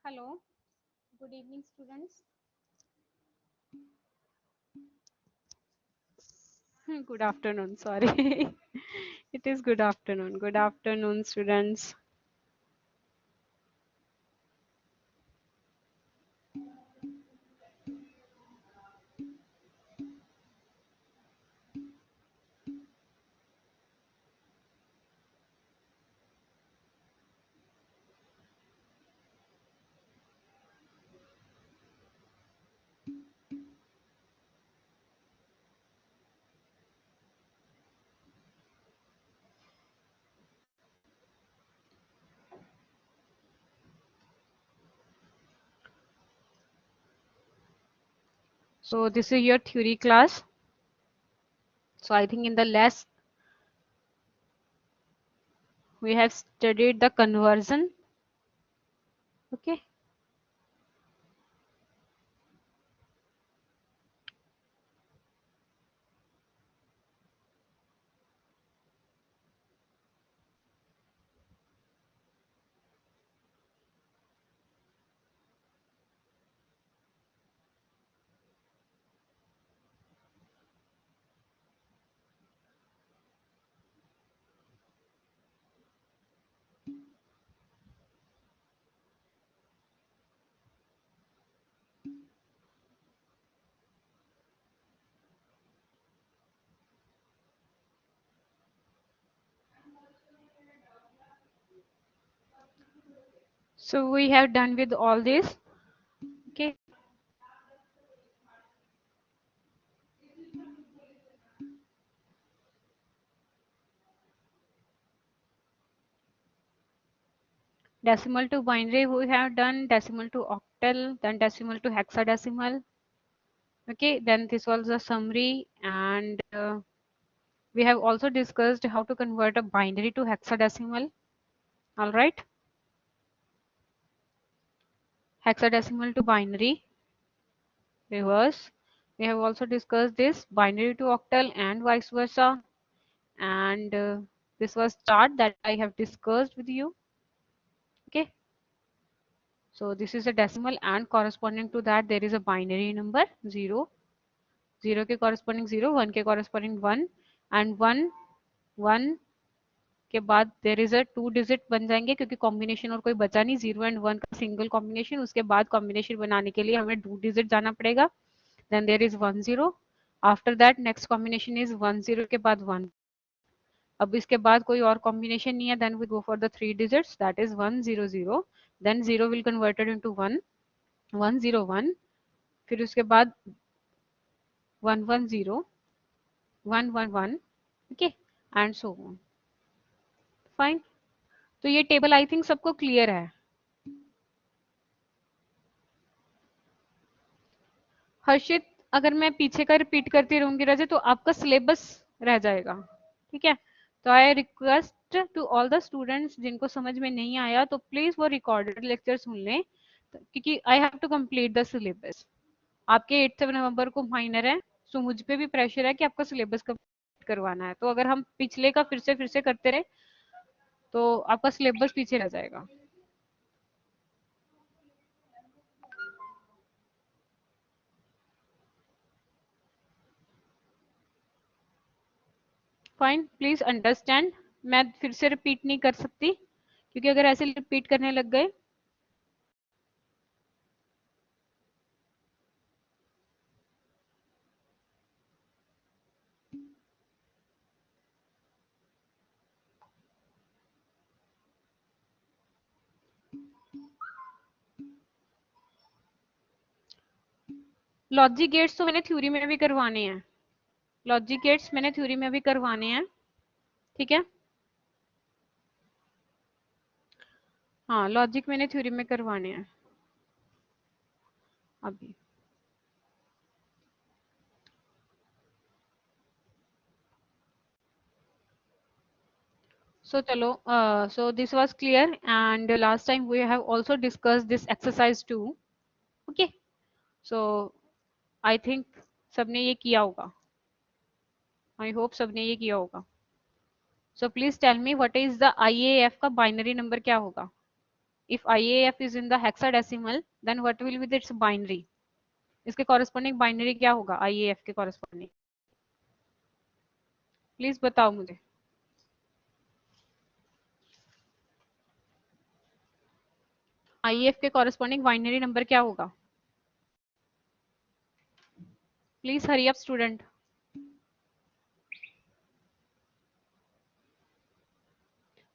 Hello, good evening, students. Good afternoon, sorry. It is good afternoon. Good afternoon, students. So this is your theory class. So I think in the last we have studied the conversion. Okay. So we have done with all this. Okay. Decimal to binary we have done, decimal to octal, then decimal to hexadecimal. Okay, then this was a summary, and we have also discussed how to convert a binary to hexadecimal. All right. Hexadecimal to binary, reverse. We have also discussed this binary to octal and vice versa. And this was chart that I have discussed with you. Okay. So this is a decimal, and corresponding to that there is a binary number 0. 0 के corresponding 0, 1 के corresponding 1, and 1 1 के बाद there is a 2 digit बन जाएंगे क्योंकि combination और कोई बचा नहीं, 0 एंड 1 का सिंगल कॉम्बिनेशन, उसके बाद कॉम्बिनेशन बनाने के लिए हमें 2 डिजिट जाना पड़ेगा. Then there is 1 0. After that next combination is 1 0 के बाद 1. अब इसके बाद कोई और कॉम्बिनेशन नहीं है. Then we go for the 3 digits, that is 1 0 0. देन 0 विल कन्वर्टेड इनटू 1 1 0 1. फिर उसके बाद 1 1 0 1 1 1. ओके, एंड सो ऑन. फाइन. तो ये टेबल आई थिंक सबको क्लियर है. हर्षित, अगर मैं पीछे का रिपीट करती रहूंगी रजे तो आपका सिलेबस रह जाएगा. ठीक है. तो I request to all the students जिनको समझ में नहीं आया तो प्लीज वो रिकॉर्डेड लेक्चर सुन लें, क्योंकि I have to complete the syllabus. आपके 8 नवंबर को माइनर है, सो मुझ पे भी प्रेशर है कि आपका सिलेबस कंप्लीट करवाना है. तो अगर हम पिछले का फिर से करते रहे तो आपका सिलेबस पीछे रह जाएगा. Fine, please understand. मैं फिर से रिपीट नहीं कर सकती, क्योंकि अगर ऐसे रिपीट करने लग गए लॉजिक गेट्स तो मैंने थ्योरी में भी करवाने हैं. लॉजिक गेट्स मैंने थ्योरी में भी करवाने हैं. ठीक है. हाँ, लॉजिक मैंने थ्योरी में करवाने हैं अभी. So chalo, so this was clear, and last time we have also discussed this exercise too. Okay. So I think सबने ये किया होगा. I hope सबने ये किया होगा. So please tell me what is the IAF का binary number क्या होगा. if IAF is in the hexadecimal, then what will be its binary? इसके corresponding binary क्या होगा IAF के corresponding? प्लीज बताओ मुझे. IAF के corresponding binary number क्या होगा? Please hurry up, student.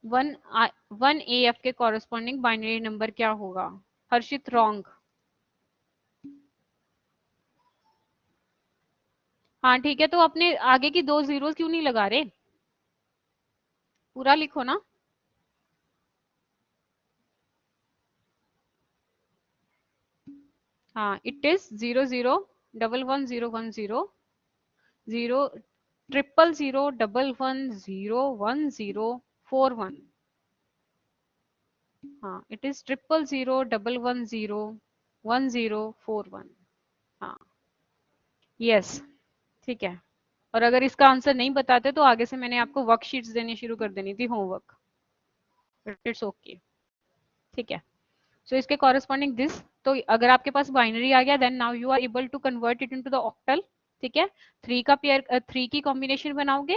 1 AF के corresponding binary number क्या होगा? हर्षित wrong. हाँ ठीक है, तो अपने आगे की 2 zeros क्यों नहीं लगा रहे? पूरा लिखो ना. हाँ, it is 00110100 00011011041. हाँ, it is 0001101041. हाँ, यस, ठीक है. और अगर इसका आंसर नहीं बताते तो आगे से मैंने आपको वर्कशीट्स देनी शुरू कर देनी थी, होमवर्क. इट्स ओके, ठीक है. सो इसके कॉरेस्पॉन्डिंग दिस. तो अगर आपके पास बाइनरी आ गया, then now you are able to convert it into the octal. ठीक है. 3 की कॉम्बिनेशन बनाओगे.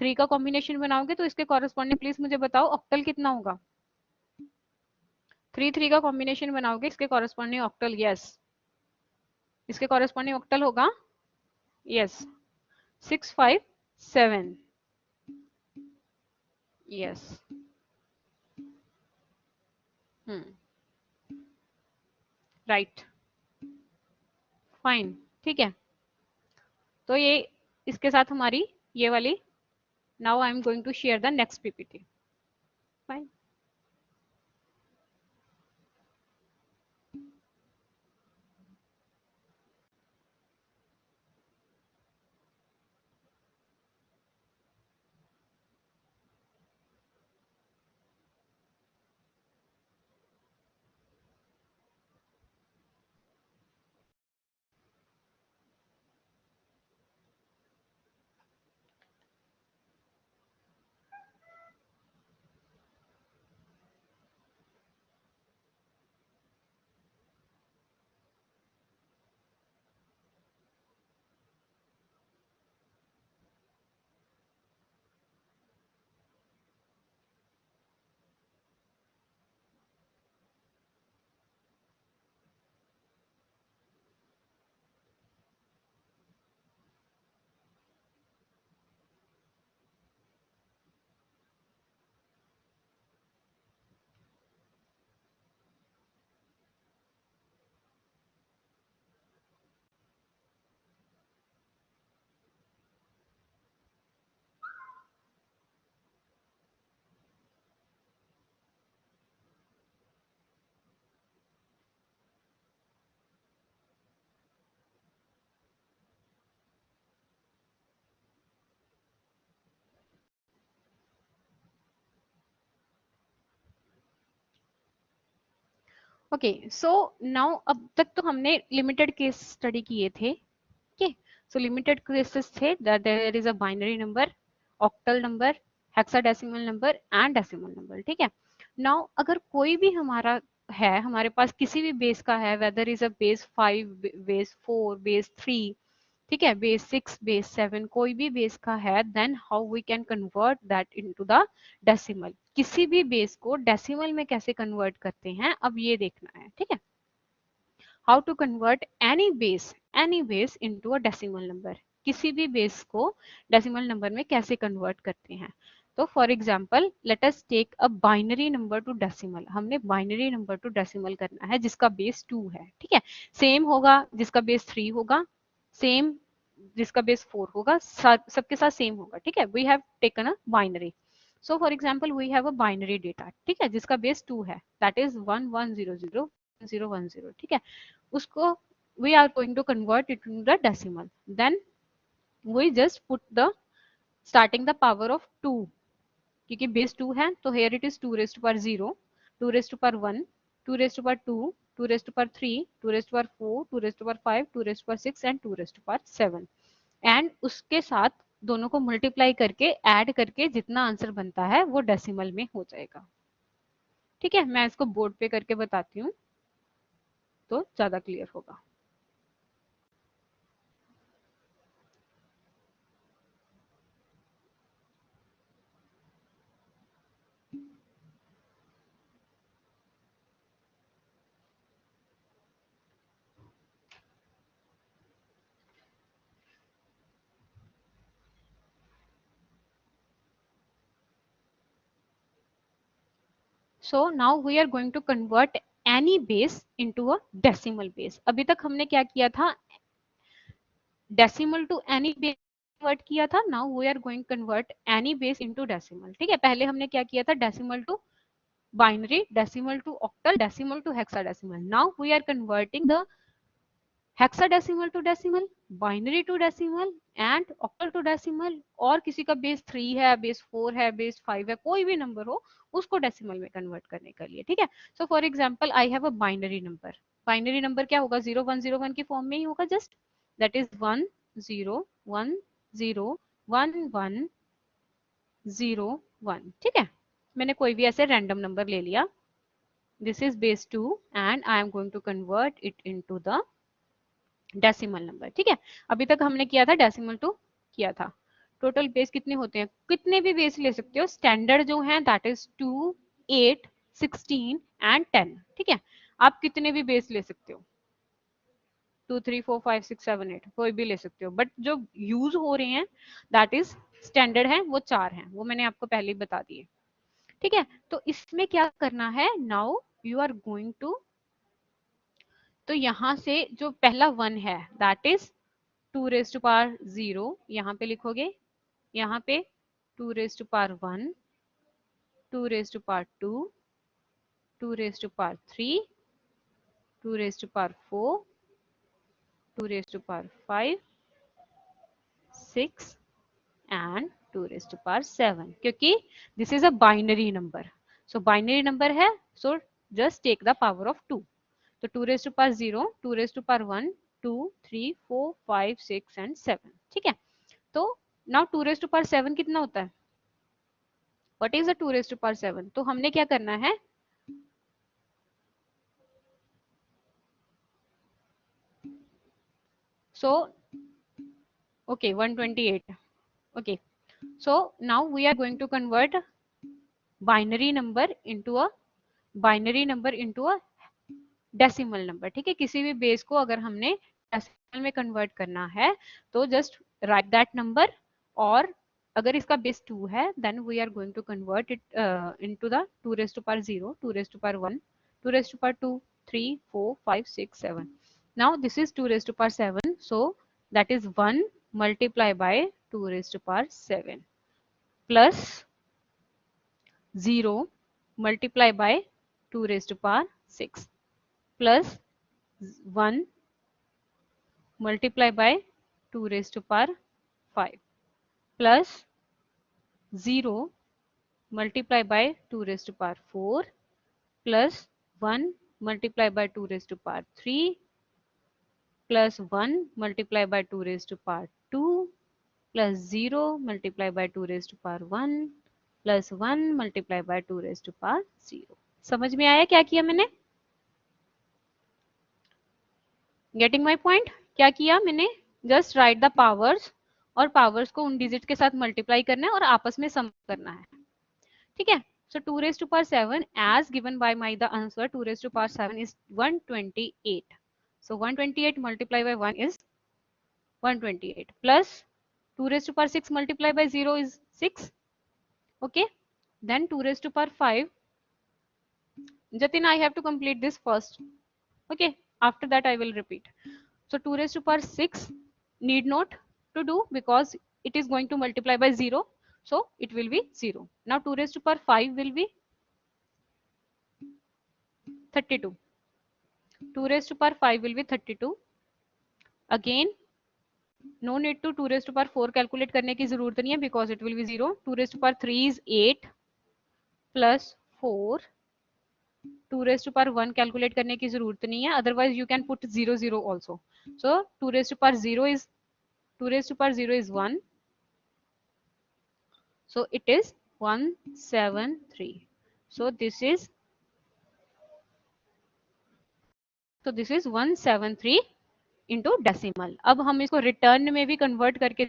3 का कॉम्बिनेशन बनाओगे तो इसके कॉरेस्पॉन्डिंग प्लीज मुझे बताओ ऑक्टल कितना होगा. 3 का कॉम्बिनेशन बनाओगे, इसके कॉरेस्पॉन्डिंग ऑक्टल. यस, इसके कॉरेस्पॉन्डिंग ऑक्टल होगा. यस, 657. यस. राइट, फाइन, ठीक है. तो ये इसके साथ हमारी ये वाली. Now I am going to share the next PPT. Fine. Okay, so now अब तक तो हमने लिमिटेड केस स्टडी किए थे. ओके, सो लिमिटेड केसेस थे that there is a binary number, octal number, hexadecimal number and decimal number. ठीक है. Now अगर कोई भी हमारा है, हमारे पास किसी भी बेस का है, whether is a base 5, base 4, base 3, ठीक है, बेस 6, बेस 7, कोई भी बेस का है, then how we can convert that into the decimal. किसी भी बेस को डेसिमल में कैसे कन्वर्ट करते हैं, अब ये देखना है. ठीक है. How to convert any base into a decimal number. किसी भी बेस को डेसिमल नंबर में कैसे कन्वर्ट करते हैं. तो for example let us take a binary number to decimal. हमने बाइनरी नंबर टू डेसिमल करना है जिसका बेस 2 है. ठीक है. सेम होगा जिसका बेस 3 होगा, सेम जिसका बेस 4 होगा, सबके साथ सेम होगा. ठीक है. We have taken a binary. So for example we have a binary data. ठीक है, जिसका बेस 2 है, दैट इज 1100 ठीक है. उसको we are going to convert it into the decimal. Then we just put the starting the power of 2, क्योंकि base 2 है तो here it is 2 raised to power 0, 2 raised to power 1, 2 raised to power 2, 2 raised to power 3, 2 raised to power 4, 2 raised to power 5, 2 raised to power 6 and 2 raised to power 7. And उसके साथ दोनों को multiply करके add करके जितना answer बनता है वो डेसिमल में हो जाएगा. ठीक है, मैं इसको बोर्ड पे करके बताती हूँ तो ज्यादा क्लियर होगा। So now we are going to convert any base into a decimal base. अभी तक हमने क्या किया था, decimal to any base convert किया था. Now we are going convert any base into decimal. ठीक है, पहले हमने क्या किया था, decimal to binary, decimal to octal, decimal to hexadecimal. Now we are converting the hexadecimal to decimal, binary to decimal and octal to decimal. और किसी का बेस 3 है, बेस 4 है, बेस 5 है, कोई भी नंबर हो उसको डेसिमल में कन्वर्ट करने के लिए. ठीक है, so for example I have a binary number. Binary number क्या होगा, 0101 की फॉर्म में ही होगा जस्ट. That is 10101101. ठीक है, मैंने कोई भी ऐसे रैंडम नंबर ले लिया. This is base 2 and I am going to convert it into the decimal number. ठीक है, अभी तक हमने किया था डेसिमल टू किया था. टोटल बेस कितने होते हैं, कितने भी बेस ले सकते हो. स्टैंडर्ड जो है दैट इज 2, 8, 16 एंड 10. ठीक है, आप कितने भी बेस ले सकते हो, 2, 3, 4, 5, 6, 7, 8 कोई भी ले सकते हो. बट जो यूज हो रहे हैं दैट इज स्टैंडर्ड है, वो 4 हैं, वो मैंने आपको पहले ही बता दिए. ठीक है, तो इसमें क्या करना है, now you are going to, तो यहां से जो पहला 1 है that is 2 raise to power 0, यहाँ पे लिखोगे. यहाँ पे 2 raise to power 1, 2 raise to power 2, 2 raise to power 3, 2 raise to power 4, 2 raise to power 5, 6 and 2 raise to power 7, क्योंकि this is a binary number. So binary number है, सो just take the power of 2. तो 2 raise to power 0, 2 raise to power 1, 2, 3, 4, 5, 6 and 7. ठीक है, तो now 2 raise to power 7 कितना होता है, what is the 2 raise to power 7. तो हमने क्या करना है, so okay 128. Okay, so now we are going to convert binary number into a decimal number. ठीक है, किसी भी बेस को अगर हमने डेसिमल में कन्वर्ट करना है तो जस्ट राइट दैट नंबर. और अगर इसका बेस 2 है then we are going to convert it into the 2 raise to power 0, 2 raise to power 1, 2 raise to power 2, 3, 4, 5, 6, 7. Now this is 2 raise to power 7, so that is 1 multiply by 2 raise to power 7 plus 0 multiply by 2 raised to power 6 plus 1 multiply by 2 raised to power 5 plus 0 multiply by 2 raised to power 4 plus 1 multiply by 2 raised to power 3 plus 1 multiply by 2 raised to power 2 plus 0 multiply by 2 raised to power 1 plus 1 multiply by 2 raised to power 0. समझ में आया क्या किया मैंने, getting my point. क्या किया मैंने, just right the powers, और पावर्स को उन डिजिट के साथ मल्टीप्लाई करना है और आपस में सम करना है. ठीक है, so 2 raised to power 7 as given by my the answer 2 raised to power 7 is 128. So 128 multiplied by 1 is 128 plus 2 raised to power 6 multiplied by 0 is 6. Okay, then 2 raised to power 5. Jatin, I have to complete this first. Okay, after that I will repeat. So 2 raised to power 6 need not to do because it is going to multiply by 0. So it will be 0. Now 2 raised to power 5 will be 32. 2 raised to power 5 will be 32. Again, no need to 2 raised to power 4 calculate करने की जरूरत नहीं है because it will be 0. 2 raised to power 3 is 8 plus 4. 2 raised to power 1 calculate करने की जरूरत नहीं है, otherwise you can put 0 0 also. So 2 raised to power 0 is 2 raised to power 0 is 1. So it is 173. So this is तो this is 173 into decimal. अब हम इसको return में भी कन्वर्ट करके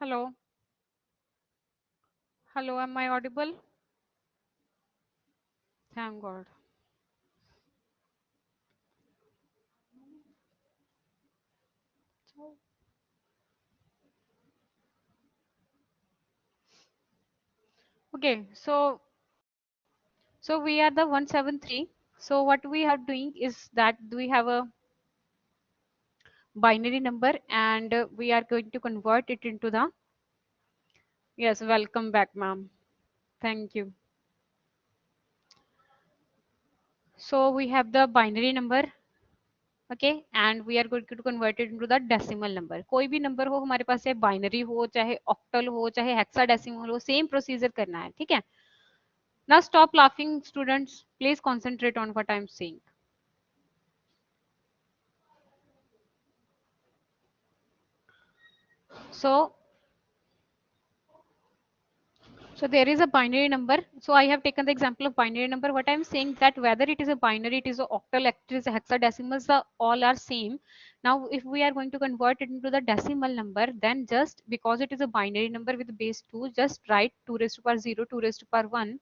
Hello. Hello, am I audible? Thank God. Okay, so we are the 173. So what we are doing is that we have a binary number and we are going to convert it into the, yes, welcome back, ma'am. Thank you. So we have the binary number, okay, and we are going to convert it into the decimal number. कोई भी number हो हमारे पास, चाहे binary हो, चाहे octal हो, चाहे hexadecimal हो, सेम प्रोसीजर करना है, ठीक है. Now stop laughing, students. Please concentrate on what I'm saying. So So there is a binary number. So I have taken the example of binary number. What I'm saying that whether it is a binary, it is a octal, it is a hexadecimals, the all are same. Now, if we are going to convert it into the decimal number, then just because it is a binary number with base 2, just write 2 raised to power 0, 2 raised to power 1,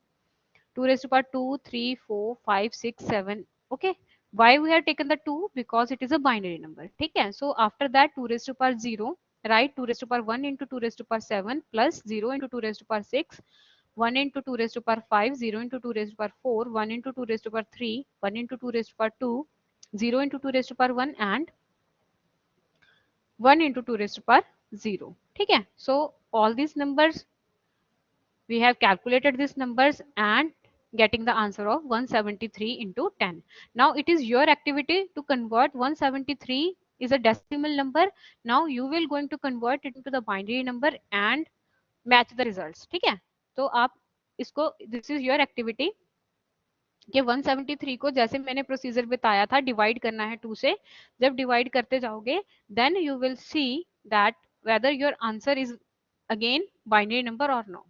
2 raised to power 2, 3, 4, 5, 6, 7. Okay. Why we have taken the 2? Because it is a binary number. Okay. So after that 2 raised to power 0, write 2 raised to power 1 into 2 raised to power 7 plus 0 into 2 raised to power 6, 1 into 2 raised to power 5, 0 into 2 raised to power 4, 1 into 2 raised to power 3, 1 into 2 raised to power 2, 0 into 2 raised to power 1 and 1 into 2 raised to power 0. Okay. So all these numbers we have calculated these numbers and getting the answer of 173 into 10. Now it is your activity to convert 173 is a decimal number. Now you will going to convert it into the binary number and match the results. ठीक है. तो आप इसको, this is your activity कि 173 को जैसे मैंने procedure बताया था डिवाइड करना है 2 से. जब डिवाइड करते जाओगे then you will see that whether your answer is again binary number or no.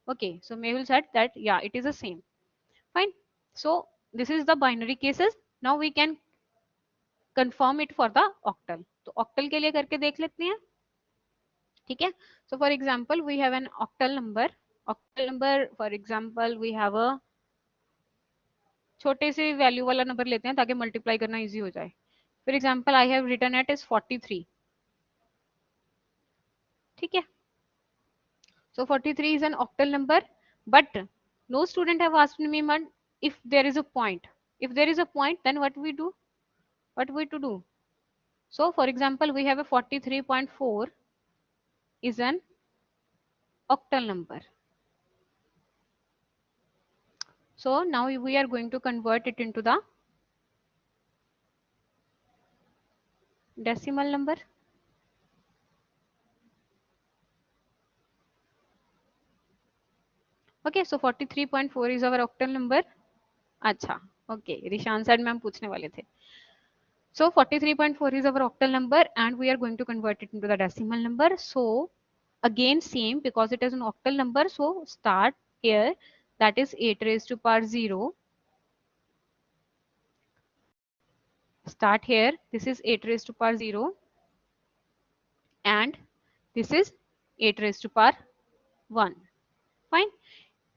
Okay, so Mehul said that yeah, it is the same. Fine. So this is the binary cases. Now we can confirm it for the octal. तो octal के लिए करके देख लेते हैं. ठीक है. So for example we have an octal number. Octal number, for example we have a छोटे से वैल्यू वाला नंबर लेते हैं ताकि मल्टीप्लाई करना इजी हो जाए. For example I have written eight is 43. ठीक है. So 43 is an octal number, but no student have asked me if there is a point. If there is a point, then what we do? What we to do? So for example, we have a 43.4 is an octal number. So now we are going to convert it into the decimal number. Okay, so 43.4 is our octal number. अच्छा, okay, Rishan sir ma'am पूछने वाले थे. So 43.4 is our octal number and we are going to convert it into the decimal number. So again same because it is an octal number. So start here, that is 8 raised to power 0. Start here, this is 8 raised to power 0 and this is 8 raised to power 1. Fine.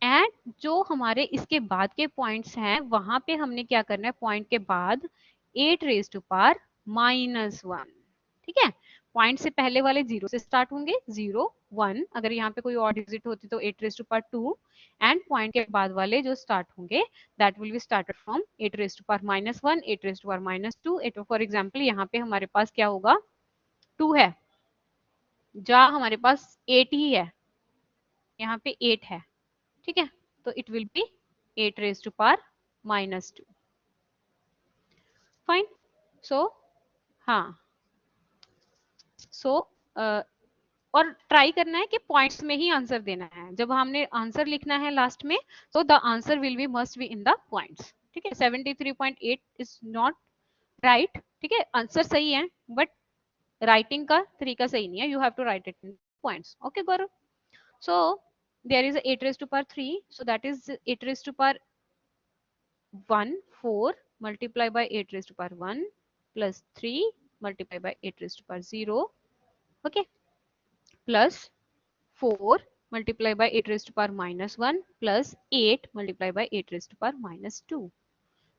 And जो हमारे इसके बाद के points हैं वहां पे हमने क्या करना है, पॉइंट के बाद 8 रेज टू पावर -1. ठीक है. पॉइंट से पहले वाले 0 से स्टार्ट होंगे, 0 1, अगर यहाँ पे कोई और डिजिट होती तो 8 raise to power 2, and point के बाद वाले जो स्टार्ट होंगे that will be started from 8 raise to power -1, 8 raise to power -2. 8 for example यहाँ पे हमारे पास क्या होगा, 2 है, जहाँ हमारे पास 8 ही है, यहाँ पे 8 है. ठीक है. तो it will be 8 raise to power -2. Fine. So हाँ, सो और ट्राई करना है कि पॉइंट्स में ही आंसर देना है. जब हमने आंसर लिखना है लास्ट में, so the answer will be must be in the points. ठीक है. 73.8 is not right. ठीक है. आंसर सही है बट राइटिंग का तरीका सही नहीं है. You have to write it in points. Okay Gaurav. So there is a 8 raised to power 3, so that is 8 raised to power 1 4 multiply by 8 raised to power 1 plus 3 multiply by 8 raised to power 0. Okay, plus 4 multiplied by 8 raised to power minus 1 plus 8 multiplied by 8 raised to power minus 2.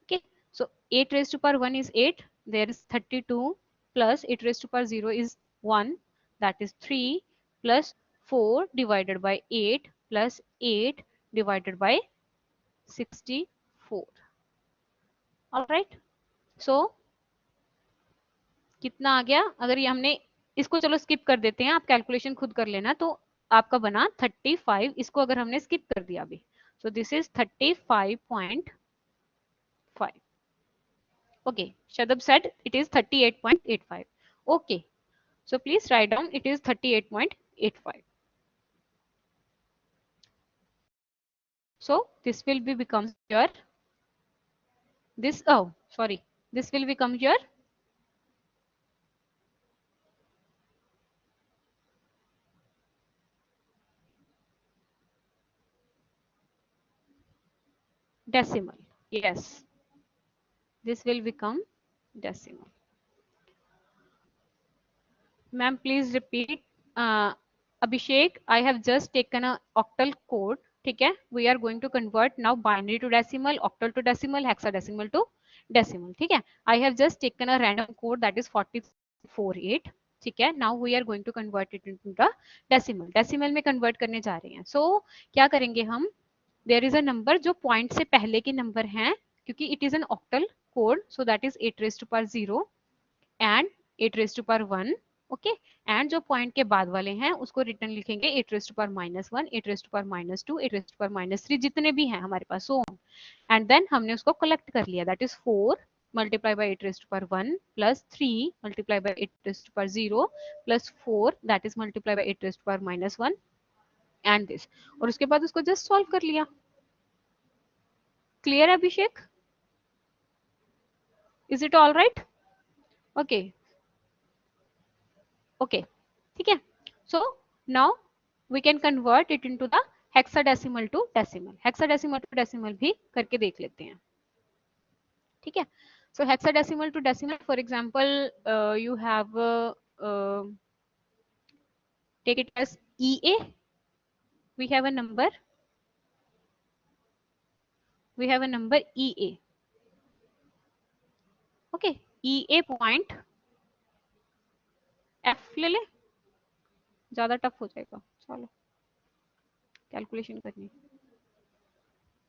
Okay, so 8 raised to power 1 is 8, there is 32 plus 8 raised to power 0 is 1, that is 3 plus 4 divided by 8 plus 8 divided by 64. All right, so कितना आ गया? अगर ये हमने इसको चलो skip कर देते हैं, आप कैलकुलेशन खुद कर लेना, तो आपका बना 35, इसको अगर हमने स्किप कर दिया अभी, so this is 35.5. Okay, Shadab said it is 38.85. Okay, so please write down it is 38.85. So this will be becomes your this, oh sorry, this will become your decimal. Yes, this will become decimal. Ma'am, please repeat. Abhishek, I have just taken a octal code. ठीक है, we are going to convert now binary to decimal, octal to decimal, hexadecimal to decimal. ठीक है, I have just taken a random code that is 4048. ठीक है, now we are going to convert it into the decimal. Decimal में convert करने जा रहे हैं. So क्या करेंगे हम? There is a number जो point से पहले के number हैं, क्योंकि it is an octal code, so that is 8 raised to power 0 and 8 raised to power 1. ओके, एंड जो पॉइंट के बाद वाले हैं उसको रिटर्न लिखेंगे 8 raise to power -1, 8 raise to power -2, 8 raise to power -3, जितने भी हैं हमारे पास, सो ऑन. एंड देन हमने उसको कलेक्ट कर लिया, that is 4 multiply by 8 raise to power 1 plus 3 multiply by 8 raise to power 0 plus 4 that is multiply by 8 raise to power -1 and this, और उसके बाद उसको जस्ट सॉल्व कर लिया. Clear Abhishek? Is it all right? Okay okay, ठीक है. So now we can convert it into the hexadecimal to decimal. Hexadecimal to decimal भी करके देख लेते हैं. ठीक है, so hexadecimal to decimal, for example you have take it as EA. we have a number EA. okay, EA point F ले ले, ज्यादा टफ हो जाएगा, चलो कैलकुलेशन करनी,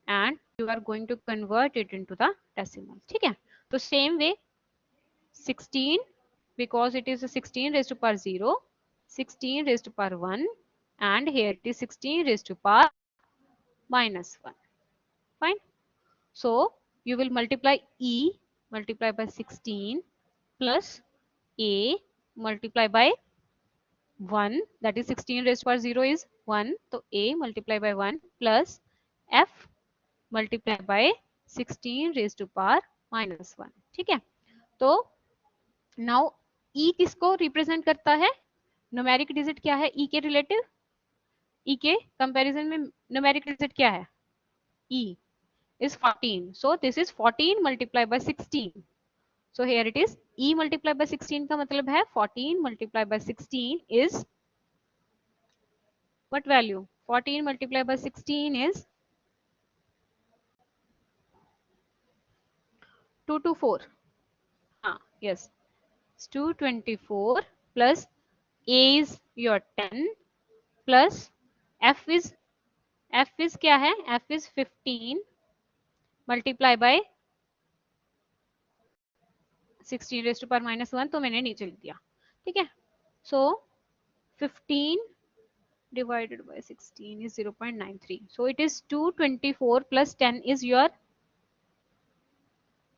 and you are going to convert it into the decimal. ठीक है, तो same way 16, because it is a 16 raised to power 0, 16 raised to power 1, and here it is 16 raised to power -1. Fine. So you will multiply E multiply by 16 plus A multiply by 1, that is 16 raised to power 0 is 1, so A multiply by 1 plus F multiply by 16 raised to power -1. ठीक है, तो now E किसको represent करता है? Numeric digit क्या है E के relative? E के कंपैरिजन में न्यूमेरिक डिजिट क्या है? E is 14, so this is 14 multiplied by 16. So here it is E multiplied by 16 का मतलब है 14 multiplied by 16 is what value? 14 multiplied by 16 is 224. Yes, it's 224 plus A is your 10 plus F is क्या है? F is 15 multiply by 16 raised to power -1, तो मैंने नीचे लिख दिया. ठीक है, so 15 divided by 16 is 0.93. So it is 224 plus 10 is your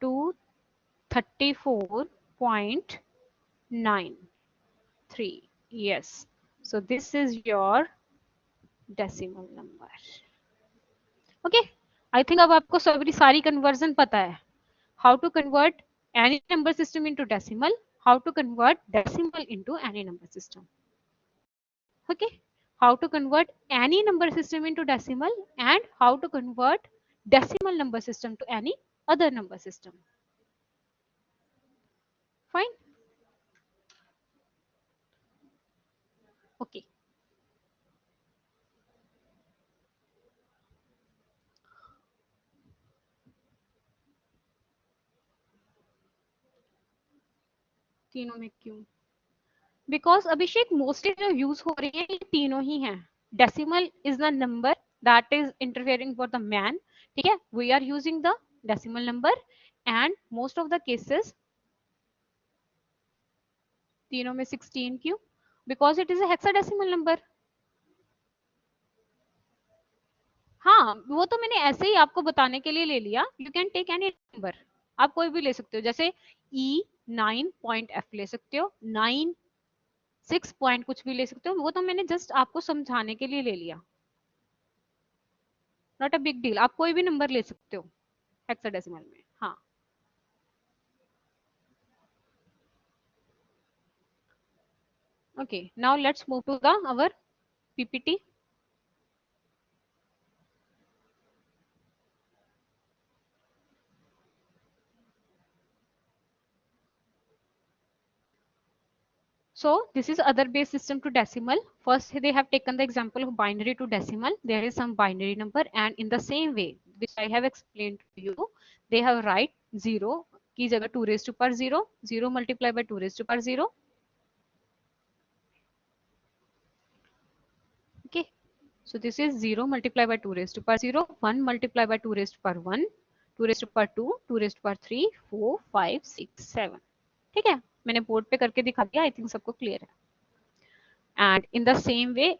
234.93. Yes, so this is your decimal number. Okay, I think अब आपको सारी conversion पता है. How to convert any number system into decimal, how to convert decimal into any number system. Okay, how to convert any number system into decimal and how to convert decimal number system to any other number system. Fine. Okay, तीनों में क्यों? Because Abhishek mostly जो use हो रही है ये तीनों ही हैं. Decimal is the number that is interfering for the man. ठीक है, we are using the decimal number and most of the cases तीनों में 16 क्यों? Because it is a hexadecimal number. हाँ, वो तो मैंने ऐसे ही आपको बताने के लिए ले लिया. You can take any number, आप कोई भी ले सकते हो. जैसे ई 9 पॉइंट एफ ले सकते हो, 9 6 पॉइंट कुछ भी ले सकते हो. वो तो मैंने जस्ट आपको समझाने के लिए ले लिया. नॉट अ बिग डील, आप कोई भी नंबर ले सकते हो हेक्साडेसिमल में. हाँ, okay. Now let's move to the our PPT. So this is other base system to decimal. First they have taken the example of binary to decimal. There is some binary number and in the same way which I have explained to you, they have write 0 की जगह 2 raised to power 0, 0 multiplied by 2 raised to power 0. Okay. So this is 0 multiplied by 2 raised to power 0, 1 multiplied by 2 raised to power 1, 2 raised to power 2, 2 raised to power 3, 4, 5, 6, 7. ठीक है, मैंने board पे करके दिखा दिया. I think सबको clear है. And in the same way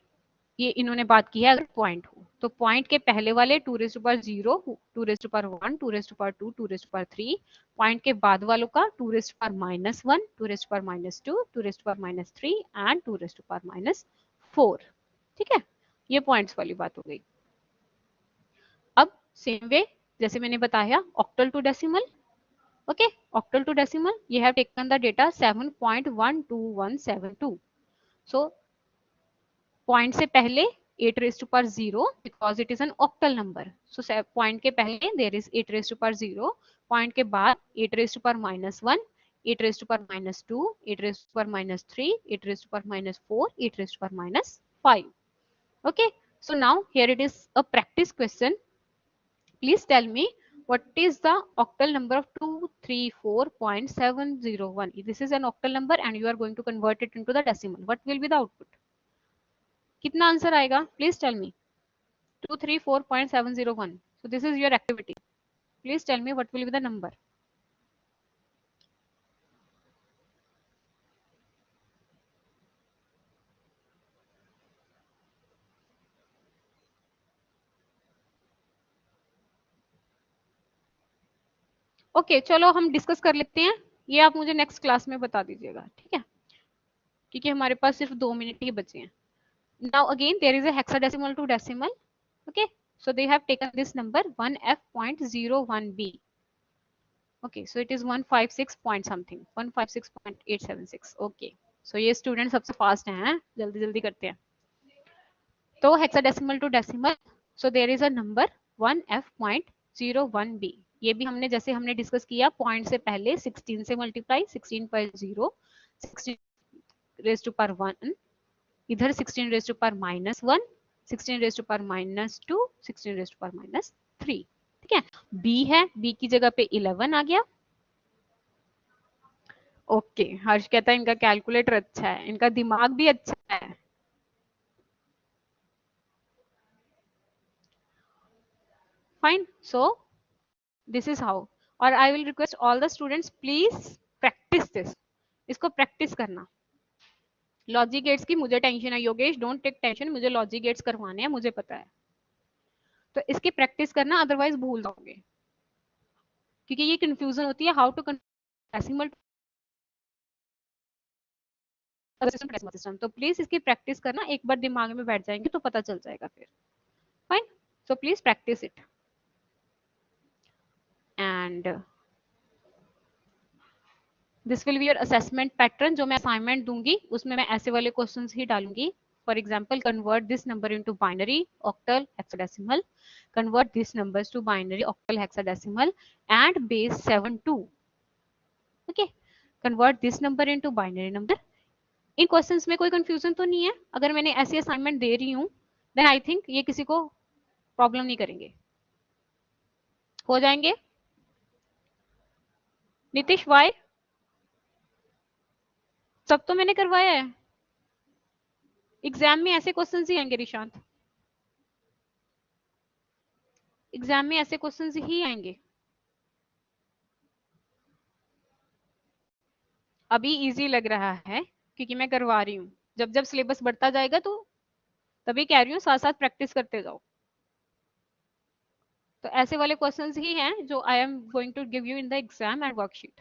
ये इन्होंने बात की है अगर पॉइंट हो तो पॉइंट के पहले वाले 2 raise to power 0, 2 raise to power 1, 2 raise to power 2, 2 raise to power 3. Point के बाद वालों का 2 raise to power -1, 2 raise to power -2, 2 raise to power -3 and 2 raise to power -4. ठीक है, ये पॉइंट्स वाली बात हो गई. अब सेम वे जैसे मैंने बताया octal to decimal. Okay, octal to decimal ये हैव टेकन द डेटा 7.12172. सो पॉइंट से पहले 8 raised to power 0 because it is an octal number. So point के पहले there is 8 raised to power 0. Point के बाद 8 raised to power -1, 8 raised to power -2, 8 raised to power -3, 8 raised to power -4, 8 raised to power -5. Okay, so now here it is a practice question. Please tell me what is the octal number of 234.701. This is an octal number and you are going to convert it into the decimal. What will be the output? कितना answer आएगा? Please tell me. 234.701. So this is your activity. Please tell me what will be the number. Okay चलो हम discuss कर लेते हैं. ये आप मुझे नेक्स्ट क्लास में बता दीजिएगा. ठीक है, क्योंकि हमारे पास सिर्फ 2 मिनट ही बचे हैं. Now again there is a hexadecimal to decimal. Okay, so they have taken this number 1f.01b. okay, so it is 156 point something, 156.876. okay, so ये स्टूडेंट सबसे फास्ट हैं, जल्दी जल्दी करते हैं. तो hexadecimal to decimal, so there is a number 1f.01b. ये भी हमने जैसे हमने डिस्कस किया पॉइंट से पहले 16 से मल्टीप्लाई, 16 पर 0, 16 रेज टू पावर 1, इधर 16 raise to power -1, 16 raise to power -2, 16 raise to power -3. ठीक है, b है, b की जगह पे 11 आ गया. ओके हर्ष कहता है इनका कैलकुलेटर अच्छा है, इनका दिमाग भी अच्छा है. Fine, so this is how. और I will request all the students please practise this. इसको प्रैक्टिस करना. लॉजिक गेट्स की मुझे टेंशन है योगेश, डोंट टेक टेंशन, मुझे लॉजिक गेट्स करवाने हैं, मुझे पता है. तो इसकी प्रैक्टिस करना अदरवाइज भूल जाओगे, क्योंकि ये कंफ्यूजन होती है हाउ टू डेसिमल सिस्टम. तो प्लीज इसकी प्रैक्टिस करना, एक बार दिमाग में बैठ जाएंगे तो पता चल जाएगा फिर. Fine, so please practice it. And this will be your assessment pattern. जो मैं असाइनमेंट दूंगी उसमें मैं ऐसे वाले क्वेश्चंस ही डालूंगी. For example, convert this number into binary, octal, hexadecimal. Convert these numbers to binary, octal, hexadecimal, and base 7 2. Okay. Convert this number into binary number. In questions में कोई कंफ्यूजन तो नहीं है? अगर मैंने ऐसी असाइनमेंट दे रही हूँ, देन आई थिंक ये किसी को प्रॉब्लम नहीं करेंगे. हो जाएंगे. नीतीश वाई? सब तो मैंने करवाया है। एग्जाम में ऐसे क्वेश्चंस ही आएंगे रिशांत, एग्जाम में ऐसे क्वेश्चंस ही आएंगे। अभी इजी लग रहा है क्योंकि मैं करवा रही हूँ, जब जब सिलेबस बढ़ता जाएगा तो तभी कह रही हूँ साथ साथ प्रैक्टिस करते जाओ। तो ऐसे वाले क्वेश्चंस ही हैं जो I am going to give you in the exam and worksheet.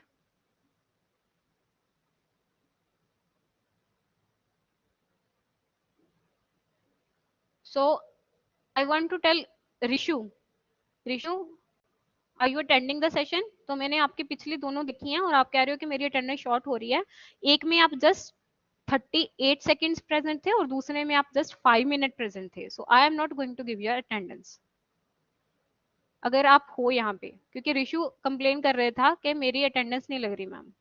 So I want to tell Rishu, Rishu are you attending the session? तो मैंने आपकी पिछली दोनों देखी हैं और आप कह रहे हो कि मेरी अटेंडेंस शॉर्ट हो रही है। एक में आप जस्ट 38 सेकेंड्स प्रेजेंट थे और दूसरे में आप जस्ट 5 मिनट प्रेजेंट थे। So I am not going to give your attendance अगर आप हो यहाँ पे, क्योंकि रिशु कंप्लेन कर रहे था कि मेरी अटेंडेंस नहीं लग रही मैम।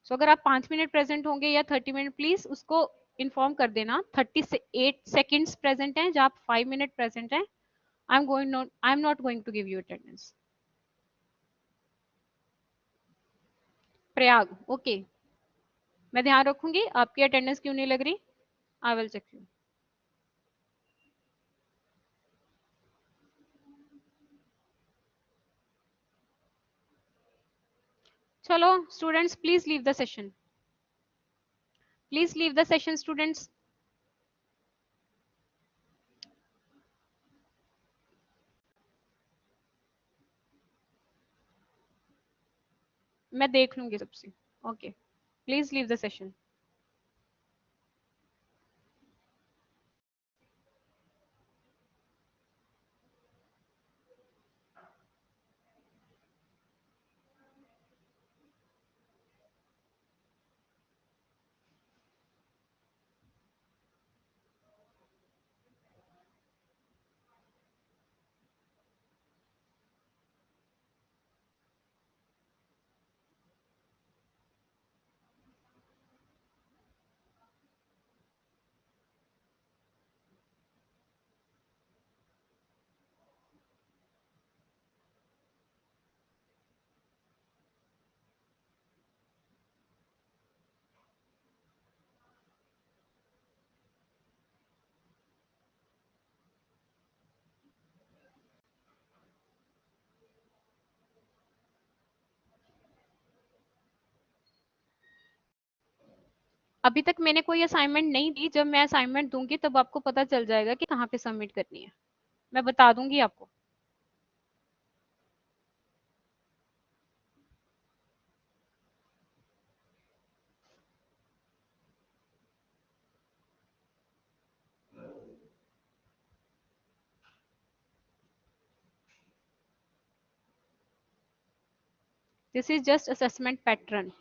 सो अगर आप 5 मिनट प्रेजेंट होंगे या 30 मिनट, प्लीज उसको इन्फॉर्म कर देना। 38 सेकेंड्स प्रेजेंट हैं जब आप 5 मिनट प्रेजेंट हैं। I am not going to give you attendance. Prayag okay, मैं ध्यान रखूंगी आपकी अटेंडेंस क्यों नहीं लग रही। I will check you. चलो students please leave the session, please leave the session students. मैं देख लूंगी सबसे। Okay please leave the session. अभी तक मैंने कोई असाइनमेंट नहीं दी, जब मैं असाइनमेंट दूंगी तब आपको पता चल जाएगा कि कहाँ पे सबमिट करनी है, मैं बता दूंगी आपको। This is just assessment pattern.